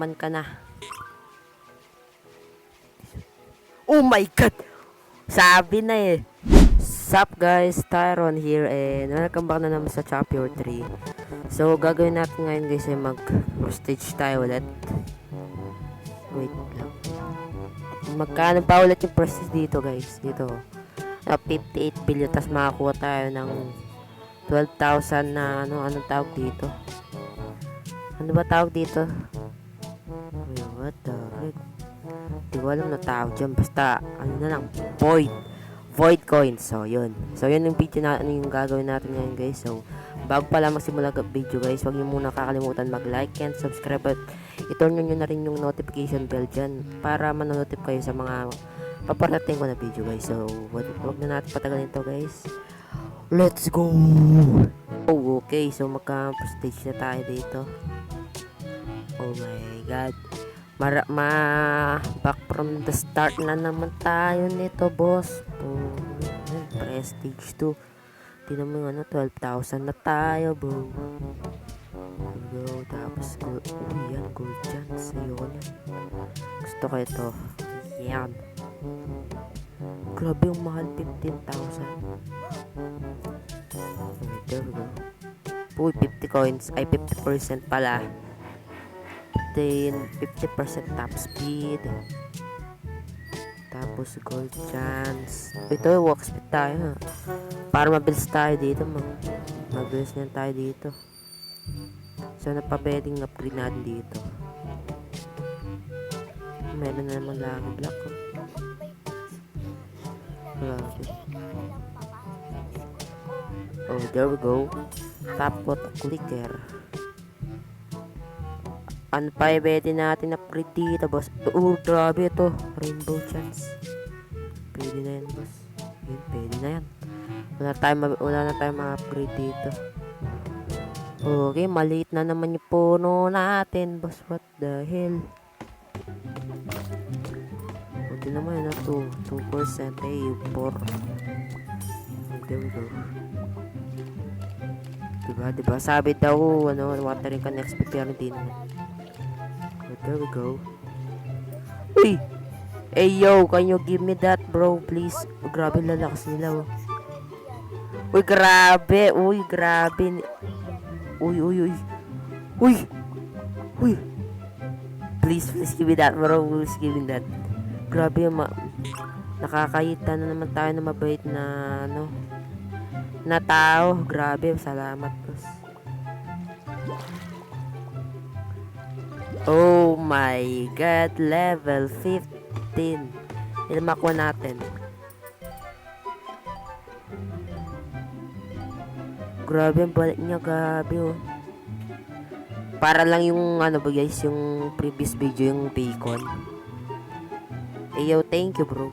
Man ka na. Oh my god! Sabi na eh. Sup guys, Tyron here and welcome back na naman sa chapter 3. So gagawin natin ngayon guys ay mag-stage tayo ulit. Wait lang. Magkano pa ulit yung prestige dito guys? Dito. 58 billion tas makakuha tayo ng 12,000 na anong tawag dito? Ano ba tawag dito? Wait, what the heck? Di ko alam na tawag dyan. Basta, ano na lang, void coins. So, yun. So, yun yung video na, yung gagawin natin ngayon, guys. So, bago pala magsimula ng video, guys, huwag niyo muna kakalimutan mag-like and subscribe at i-turn nyo na rin yung notification bell dyan para manonotif kayo sa mga paparating ko na video, guys. So, wag na natin patagalin to, guys. Let's go! Oh, okay. So, magka-stage na tayo dito. Oh my god. Back from the start na naman tayo nito, boss. Prestige 2. Tingnan mo yung 12,000 na tayo, bro. Go, tapos gold. Uy, yan, gold chance. Ayoko yan. Gusto ko ito. Yan. Grabe yung mahal, 15,000. There we go. Uy, 50 coins. Ay, 50% pala. Then 50% top speed, tapos gold chance. Ito yung walk speed tayo ha, para mabilis tayo dito, mabilis na tayo dito. So napapwedeng upgrade natin dito. Meron na naman lagi block ko. Oh, there we go. Top water clicker. Ano pa pwede natin upgrade dito, boss? Oh, grabe ito. Rainbow chance. Pwede na yan, boss. Yun, pwede na yan. Wala na tayong ma-upgrade dito. Okay, maliit na naman yung puno natin, boss. What the hell? Buti naman yun na 2%. Eh, 4. There we go. Diba? Sabi daw, watering ka next pero hindi naman. There we go. Uy! Hey yo, can you give me that, bro, please? Oh, grabe lalakas nila, oh. Uy, grabe. Uy, grabe. Uy. Please give me that, bro. Please give me that. Grabe, nakakayita na naman tayo na mabait na, na tao. Grabe, salamat, boss. Oh my god, level 15. Ilan makuha natin? Grabe ang balik niya, grabe oh. Para lang yung ba guys, yung previous video, yung bacon. Eh yo, thank you bro.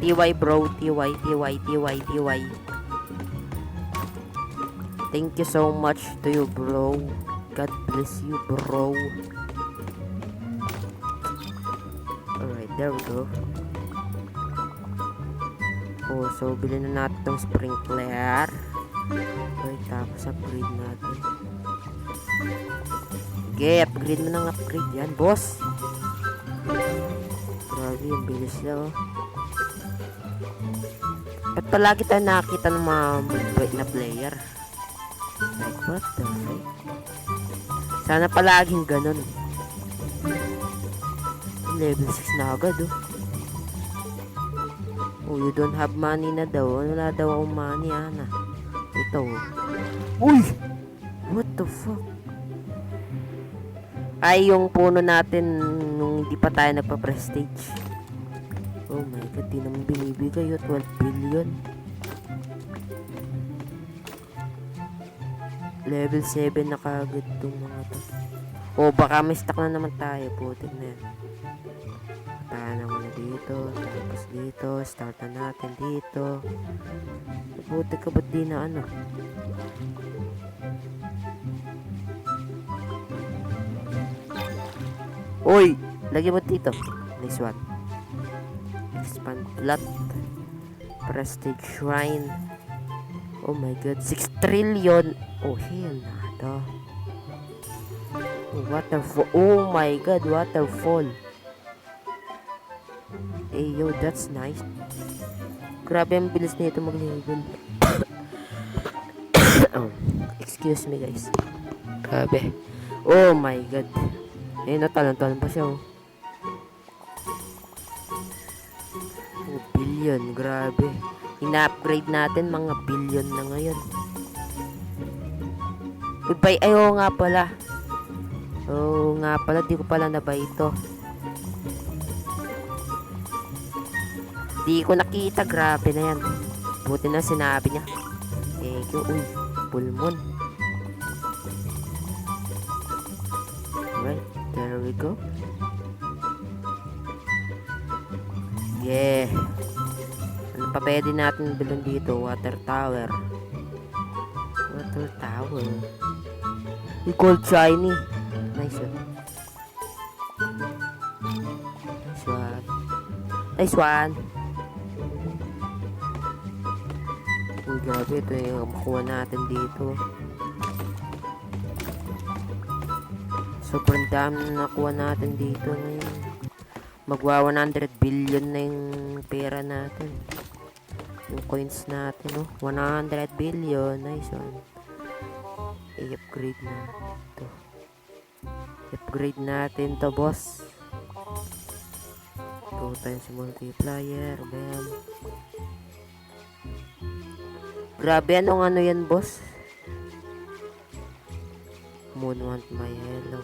TY bro, TY. Thank you so much to you, bro. God bless you, bro. Alright, there we go. Oh, so bilhin na natin itong sprinkler. Okay, tapos upgrade natin. Okay, upgrade mo ng upgrade yan, boss. Grabe, yung bilis na oh. At palagi tayo nakakita ng mga mabait na player. Like, what the heck? Sana palaging ganun. Level 6 na agad, oh. Oh, you don't have money na daw. Wala daw akong money, Ana. Ito, oh. Uy! What the fuck? Ay, yung puno natin nung hindi pa tayo nagpa-prestige. Oh my god, di naman binibigay yun. 12 billion. Level 7 na kagad itong mga to. Oh, baka may stock na naman tayo. Putik na yan. Patahan na muna dito. Tapos dito. Start na natin dito. Putik ka ba't di na Uy! Lagyan mo dito. Nice one. Expand plot. Prestige Shrine. Oh my god, 6 trillion. Oh, hell na to. Waterfall. Oh my god, waterfall. Hey yo, that's nice. Grabe ang bilis nito mag-level. Oh, excuse me guys. Grabe. Oh my god. Eh, natalan-talan pa siya oh. Oh, billion, grabe. Ina-upgrade natin, mga billion na ngayon. Goodbye. Ay, oo nga pala. Oo nga pala, di ko pala nabay ito. Di ko nakita, grabe na yan. Buti na sinabi niya. Thank you. Uy, full moon. Alright, there we go. Yeah. Ano pa pwede natin bilhin dito? Water tower. Water tower. We call shiny. Nice one. Nice one. Nice one. Uy, grabe. Ito yung makuha natin dito. Sobrang dami na nakuha natin dito ngayon. Magwa 100 billion na yung pera natin. Yung coins natin, oh. 100 billion. Nice one. I-upgrade na ito. I-upgrade natin to, boss. 2 times multiplier. Bam. Grabe, anong ano yan, boss? Moon want my hello.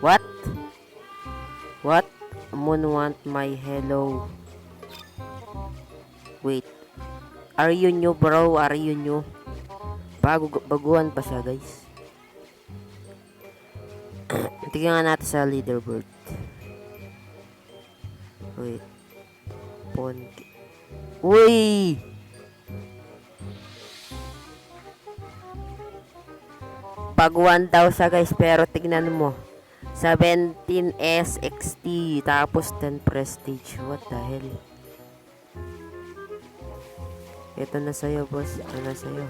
What? What? Moon want my hello. Wait. Are you new, bro? Are you new? Baguhan pa siya, guys. Tingnan nga natin sa leaderboard. Wait. Uy! Baguhan daw siya, guys, pero tignan mo. 17 SXT tapos 10 prestige. What the hell? Ito na sa'yo, boss. Ito na sa'yo.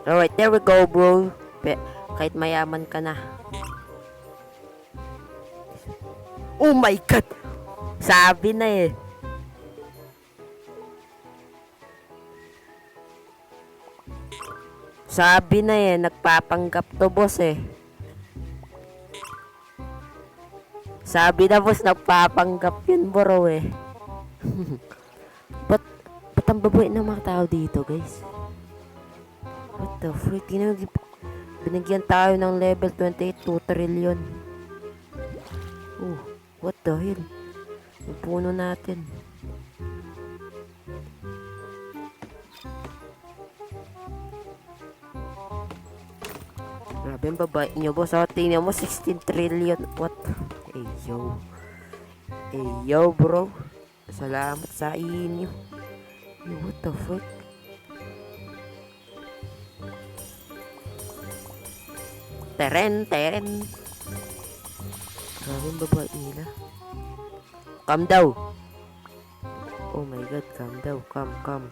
Alright, there we go, bro. Kahit mayaman ka na. Oh my god! Sabi na eh. Sabi na eh, nagpapanggap to, boss eh. Sabi na, boss, nagpapanggap yun, bro eh. Ba't ang babuhay ng mga tao dito, guys? What the freak? Binigyan tayo ng level 28, 2 trillion. Oh, what the hell? Yung puno natin. Grabe ang babae nyo, boss. O, tingnan mo, 16 trillion. What? Hey, yo. Hey, yo, bro. Salamat sa inyo. Yo, what the fuck? Teren. Grabe ang babae nila. Calm down. Oh my god, calm down. Calm.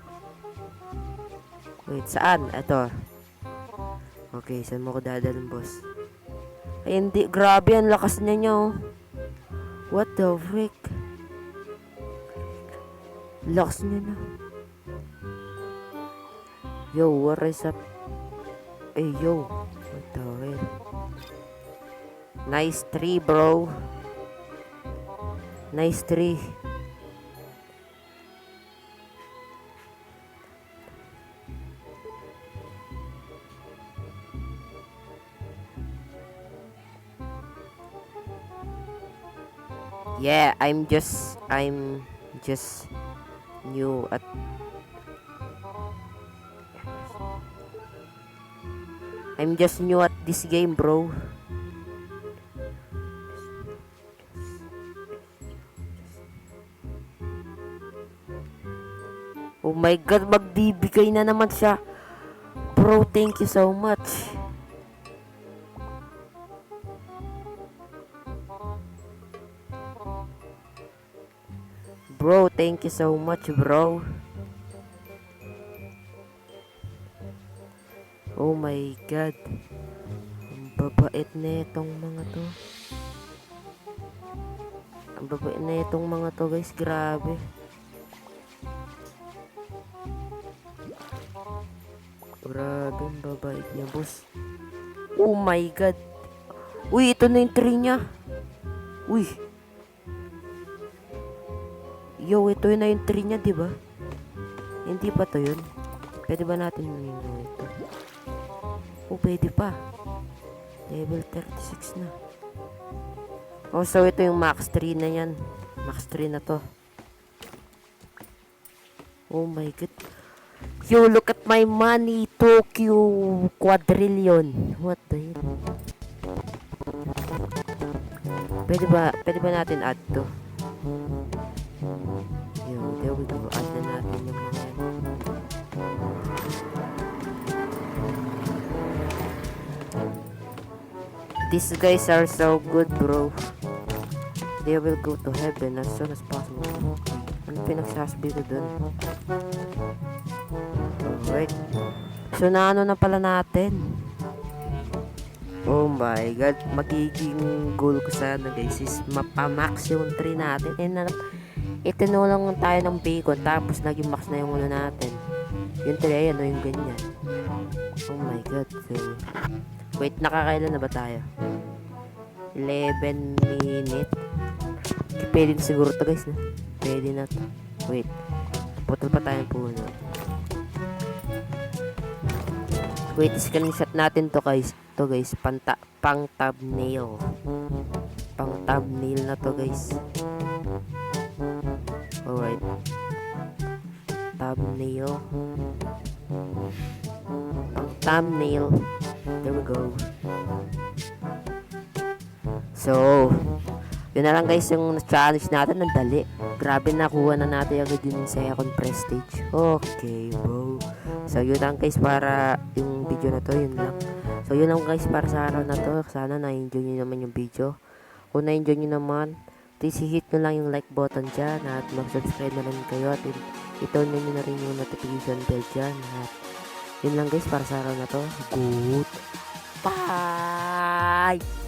Wait, saan? Ito. Okay, saan mo ko dadalhin, boss? Ay, hindi. Grabe, ang lakas na niya, oh. What the frick? Lakas niya na. Yo, what is up? Hey, yo. What the hell? Nice tree, bro. Nice tree. Yeah, I'm just new at this game, bro. Oh my god, magbibigay na naman siya. Bro, thank you so much. Bro, thank you so much, bro. Oh my god. Ang babait na itong mga to. Ang babait na itong mga to, guys. Grabe. Grabe, ang babait niya, boss. Oh my god. Uy, ito na yung tree niya. Uy. Yo, ito na yung tree niya, diba? Hindi pa to yun. Pwede ba natin yun ito? Oh, pwede pa. Level 36 na. Oh, so ito yung max 3 na yan. Max 3 na to. Oh my god. Yo, look at my money. Tokyo quadrillion. What the hell? Pwede ba natin add to? Yo, there we go. Add na natin yung mga yan. These guys are so good, bro. They will go to heaven as soon as possible. Ano pinagsasabi ko dun? Alright. So, naano na pala natin. Oh my god. Magiging goal ko sana, guys, is mapamax yung 3 natin. And itinulong tayo ng bacon. Tapos, naging max na yung natin. Yung 3, ano yung ganyan. Oh my god. So, wait, nakakailan na ba tayo? 11 minutes. Pwede na siguro to, guys, na. Pwede na to. Wait. Putol pa tayo puno. Wait, screenshot natin to, guys. To, guys. Pang thumbnail. Pang thumbnail na to, guys. Alright. Thumbnail. Pang thumbnail. There we go. So, yun na lang, guys, yung challenge natin. Ang dali. Grabe, nakuha na natin agad yung second prestige. Okay, bro. So, yun lang, guys, para yung video na to. Yun lang. So, yun lang, guys, para sa araw na to. Sana na-enjoy nyo naman yung video. Kung na-enjoy nyo naman, please hit nyo lang yung like button dyan. At mag-subscribe na rin kayo. At i-turn nyo na rin yung notification bell dyan. At yun lang, guys, para sa araw na to. Good. Bye!